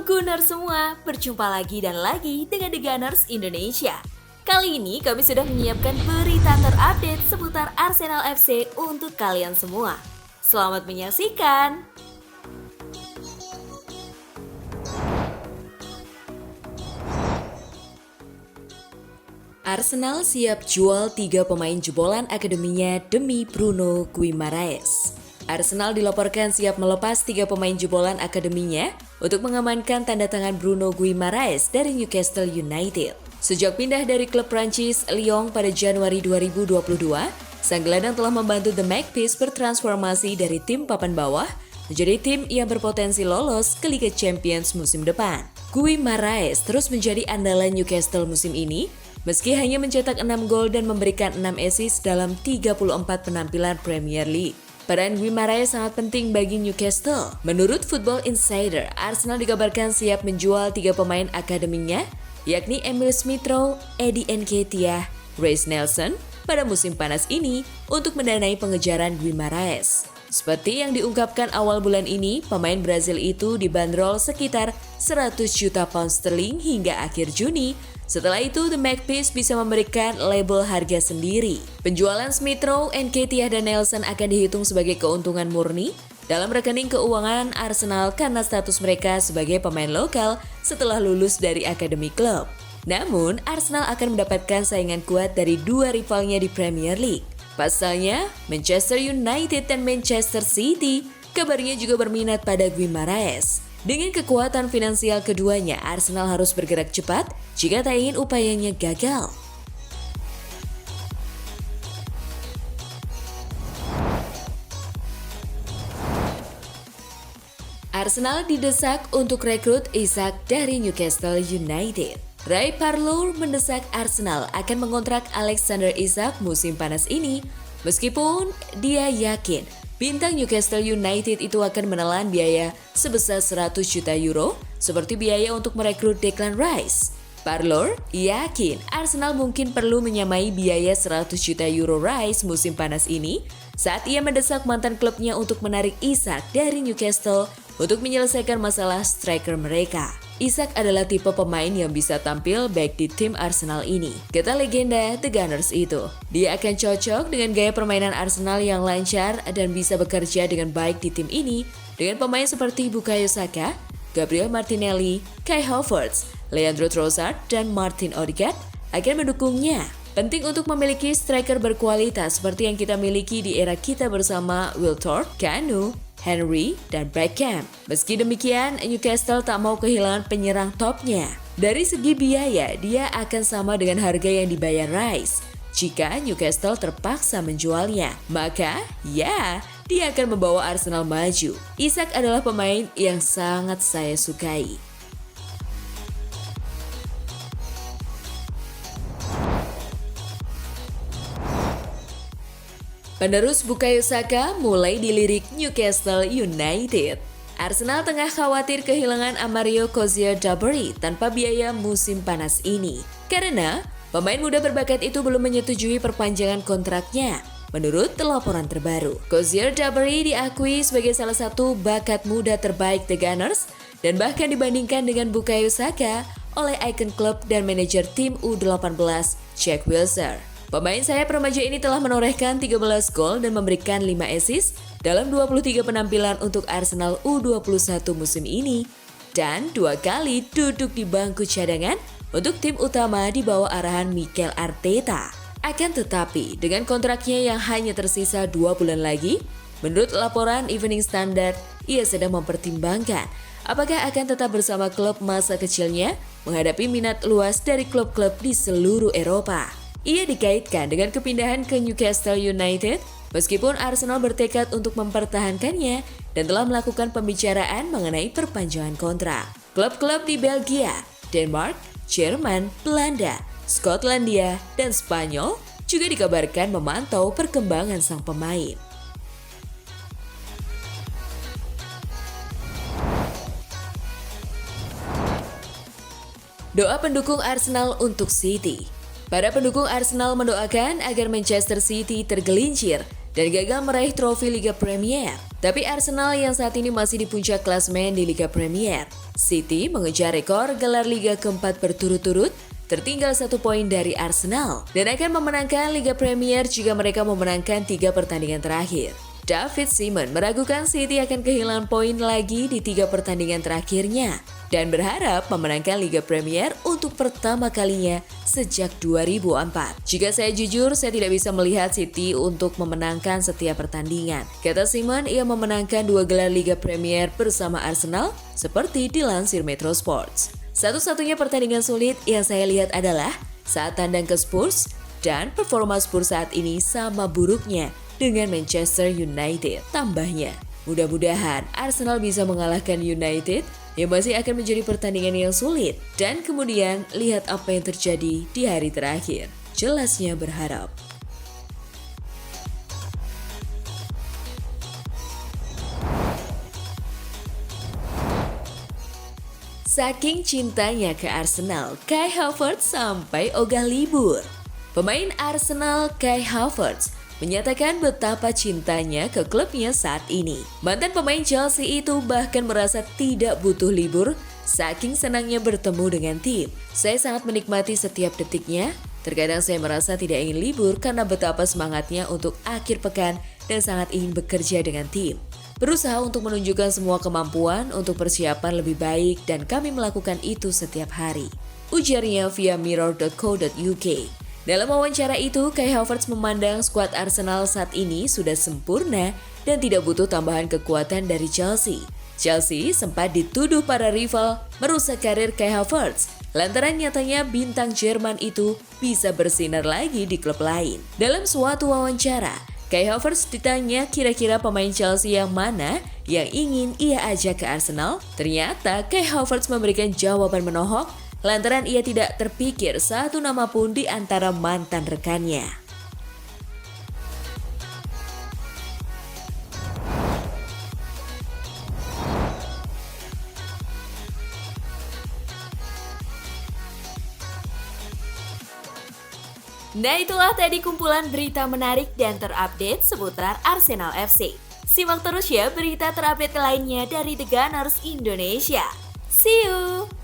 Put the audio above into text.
Gunners semua, berjumpa lagi dan lagi dengan The Gunners Indonesia. Kali ini kami sudah menyiapkan berita terupdate seputar Arsenal FC untuk kalian semua. Selamat menyaksikan! Arsenal siap jual 3 pemain jebolan akademinya demi Bruno Guimaraes. Arsenal dilaporkan siap melepas 3 pemain jebolan akademinya untuk mengamankan tanda tangan Bruno Guimaraes dari Newcastle United. Sejak pindah dari klub Prancis Lyon pada Januari 2022, sang gelandang telah membantu The Magpies bertransformasi dari tim papan bawah menjadi tim yang berpotensi lolos ke Liga Champions musim depan. Guimaraes terus menjadi andalan Newcastle musim ini, meski hanya mencetak 6 gol dan memberikan 6 assist dalam 34 penampilan Premier League. Peran Guimaraes sangat penting bagi Newcastle. Menurut Football Insider, Arsenal dikabarkan siap menjual 3 pemain akademinya, yakni Emil Smith-Rowe, Eddie Nketiah, Reiss Nelson, pada musim panas ini untuk mendanai pengejaran Guimaraes. Seperti yang diungkapkan awal bulan ini, pemain Brazil itu dibanderol sekitar 100 juta pound sterling hingga akhir Juni. Setelah itu, The Magpies bisa memberikan label harga sendiri. Penjualan Smith-Rowe, Nketiah, dan Nelson akan dihitung sebagai keuntungan murni dalam rekening keuangan Arsenal karena status mereka sebagai pemain lokal setelah lulus dari akademi klub. Namun, Arsenal akan mendapatkan saingan kuat dari 2 rivalnya di Premier League. Pasalnya, Manchester United dan Manchester City kabarnya juga berminat pada Guimaraes. Dengan kekuatan finansial keduanya, Arsenal harus bergerak cepat jika tak ingin upayanya gagal. Arsenal didesak untuk rekrut Isak dari Newcastle United. Ray Parlour mendesak Arsenal akan mengontrak Alexander Isak musim panas ini, meskipun dia yakin bintang Newcastle United itu akan menelan biaya sebesar 100 juta euro seperti biaya untuk merekrut Declan Rice. Parlour yakin Arsenal mungkin perlu menyamai biaya 100 juta euro Rice musim panas ini saat ia mendesak mantan klubnya untuk menarik Isak dari Newcastle untuk menyelesaikan masalah striker mereka. Isak adalah tipe pemain yang bisa tampil baik di tim Arsenal ini, kata legenda The Gunners itu. Dia akan cocok dengan gaya permainan Arsenal yang lancar dan bisa bekerja dengan baik di tim ini dengan pemain seperti Bukayo Saka, Gabriel Martinelli, Kai Havertz, Leandro Trossard, dan Martin Odegaard akan mendukungnya. Penting untuk memiliki striker berkualitas seperti yang kita miliki di era kita bersama Will Thorpe, Kanu, Henry, dan Beckham. Meski demikian, Newcastle tak mau kehilangan penyerang topnya. Dari segi biaya, dia akan sama dengan harga yang dibayar Rice. Jika Newcastle terpaksa menjualnya, maka ya, dia akan membawa Arsenal maju. Isak adalah pemain yang sangat saya sukai. Penerus Bukayo Saka mulai dilirik Newcastle United. Arsenal tengah khawatir kehilangan Amario Cozier-Daberi tanpa biaya musim panas ini. Karena pemain muda berbakat itu belum menyetujui perpanjangan kontraknya. Menurut laporan terbaru, Cozier-Daberi diakui sebagai salah satu bakat muda terbaik The Gunners dan bahkan dibandingkan dengan Bukayo Saka oleh ikon klub dan manajer tim U18 Jack Wilshere. Pemain sayap remaja ini telah menorehkan 13 gol dan memberikan 5 assist dalam 23 penampilan untuk Arsenal U21 musim ini dan 2 kali duduk di bangku cadangan untuk tim utama di bawah arahan Mikel Arteta. Akan tetapi, dengan kontraknya yang hanya tersisa 2 bulan lagi, menurut laporan Evening Standard, ia sedang mempertimbangkan apakah akan tetap bersama klub masa kecilnya menghadapi minat luas dari klub-klub di seluruh Eropa. Ia dikaitkan dengan kepindahan ke Newcastle United, meskipun Arsenal bertekad untuk mempertahankannya dan telah melakukan pembicaraan mengenai perpanjangan kontrak. Klub-klub di Belgia, Denmark, Jerman, Belanda, Skotlandia, dan Spanyol juga dikabarkan memantau perkembangan sang pemain. Doa pendukung Arsenal untuk City. Para pendukung Arsenal mendoakan agar Manchester City tergelincir dan gagal meraih trofi Liga Premier. Tapi Arsenal yang saat ini masih di puncak klasemen di Liga Premier. City mengejar rekor gelar Liga keempat berturut-turut, tertinggal 1 poin dari Arsenal, dan akan memenangkan Liga Premier jika mereka memenangkan 3 pertandingan terakhir. David Seaman meragukan City akan kehilangan poin lagi di 3 pertandingan terakhirnya dan berharap memenangkan Liga Premier untuk pertama kalinya sejak 2004. Jika saya jujur, saya tidak bisa melihat City untuk memenangkan setiap pertandingan. Kata Seaman, ia memenangkan 2 gelar Liga Premier bersama Arsenal seperti dilansir Metro Sports. Satu-satunya pertandingan sulit yang saya lihat adalah saat tandang ke Spurs, dan performa Spurs saat ini sama buruknya dengan Manchester United. Tambahnya, mudah-mudahan Arsenal bisa mengalahkan United yang masih akan menjadi pertandingan yang sulit. Dan kemudian lihat apa yang terjadi di hari terakhir. Jelasnya berharap. Saking cintanya ke Arsenal, Kai Havertz sampai ogah libur. Pemain Arsenal Kai Havertz menyatakan betapa cintanya ke klubnya saat ini. Mantan pemain Chelsea itu bahkan merasa tidak butuh libur, saking senangnya bertemu dengan tim. Saya sangat menikmati setiap detiknya. Terkadang saya merasa tidak ingin libur karena betapa semangatnya untuk akhir pekan dan sangat ingin bekerja dengan tim. Berusaha untuk menunjukkan semua kemampuan untuk persiapan lebih baik dan kami melakukan itu setiap hari. Ujarnya via mirror.co.uk. Dalam wawancara itu, Kai Havertz memandang skuad Arsenal saat ini sudah sempurna dan tidak butuh tambahan kekuatan dari Chelsea. Chelsea sempat dituduh para rival merusak karir Kai Havertz, lantaran nyatanya bintang Jerman itu bisa bersinar lagi di klub lain. Dalam suatu wawancara, Kai Havertz ditanya kira-kira pemain Chelsea yang mana yang ingin ia ajak ke Arsenal. Ternyata Kai Havertz memberikan jawaban menohok lantaran ia tidak terpikir satu nama pun di antara mantan rekannya. Nah, itulah tadi kumpulan berita menarik dan terupdate seputar Arsenal FC. Simak terus ya berita terupdate lainnya dari The Gunners Indonesia. See you!